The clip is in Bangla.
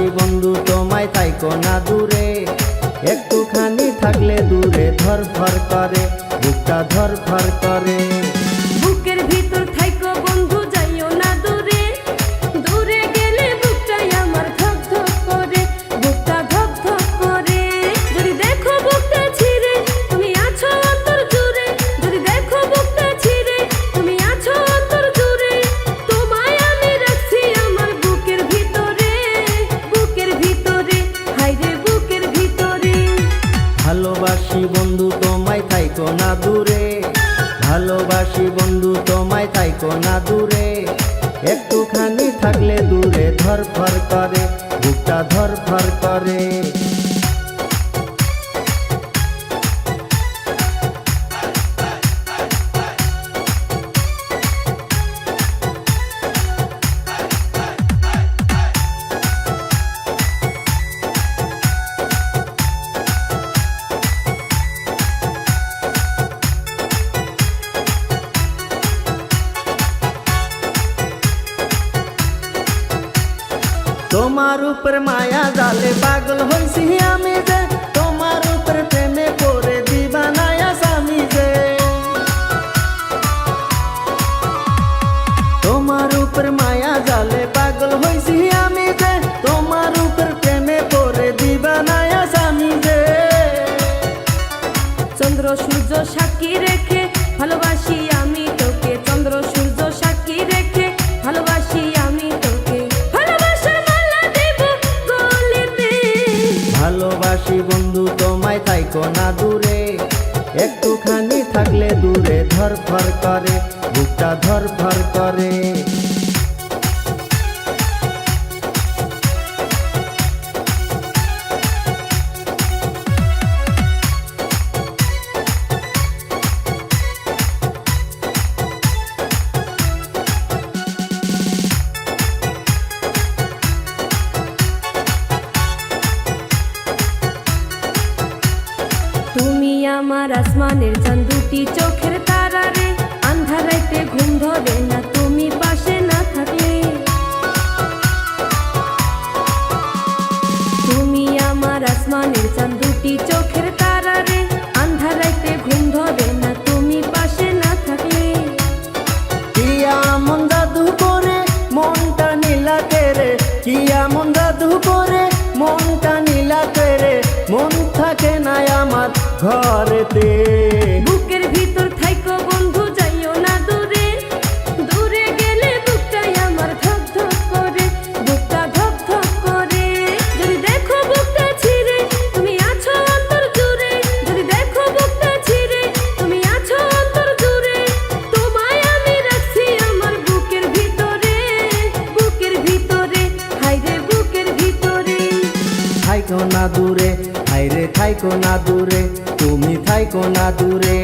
ভালোবাসি বন্ধু তোমায় থাইকো না দূরে, একটুখানি থাকলে দূরে ধরফর করে, বুকটা ধরফর করে। বুকের ভিতর থাইকো বন্ধু যাইও না দূরে, দূরে গেলে বুকটাই আমার ধক ধক করে, বুকটা ধক ধক করে। যদি দেখো বুকটা ছিঁড়ে তুমি আছো অন্তর জুড়ে, যদি দেখো বুকটা ছিঁড়ে তুমি আছো অন্তর জুড়ে, তোমায় আমি রাখছি আমার বুকের ভিতরে, বুকের ভিতরে, হায়রে বুকের ভিতরে। ভালোবাসি বন্ধু তোমায় থাইকো না দূরে, ভালোবাসি বন্ধু তোমায় থাইকো না দূরে, একটুখানি থাকলে দূরে ধরফর করে, বুকটা ধরফর করে। তোমার উপর মায়া জালে পাগল হইছি আমি যে, তোমার উপর প্রেমে পড়ে দিবানায়া স্বামী যে। তোমার উপর মায়া জালে পাগল হইছি আমি যে, তোমার উপর প্রেমে পড়ে দিবানায়া স্বামী যে। চন্দ্র সূর্য সাক্ষী রেখে ভালোবাসি আমি তোকে, চন্দ্র সূর্য সাক্ষী রেখে ভালোবাসি আমি তোকে, ভালোবাসার মালা দেব গলেতে। ভালোবাসি বন্ধু তোমায় থাইকো না দূরে, একটুখানি থাকলে দূরে ধরফর করে, বুকটা ধরফর করে। তুমি আমার আসমানের চাঁদ, দুটি চোখের তারা রে, আন্ধার রাতে ঘুম ধরে না তুমি পাশে না থাকলে। তুমি আমার আসমানের চাঁদ, দুটি চোখের তারা রে, আন্ধার রাতে ঘুম ধরে না তুমি পাশে না থাকলে। কিয়া মন জাদু করে মনটা নীলাতে রে, কিয়া মন জাদু করে মনটা নীলাতে রে, মন থাকে না আমার ঘরেতে। বুকের ভিতর থাইকো বন্ধু যাইও না দূরে, দূরে গেলে বুকটাই আমার ধক ধক করে, বুকটা ধক ধক করে। যদি দেখো বুকটা ছিঁড়ে তুমি আছো অন্তর জুড়ে, যদি দেখো বুকটা ছিঁড়ে তুমি আছো অন্তর জুড়ে, তোমায় আমি রাখছি আমার বুকের ভিতরে, বুকের ভিতরে, হায়রে বুকের ভিতরে। থাইকো না দূরে, হায়রে থাইকো না দূরে, তুমি থাইকো না দূরে।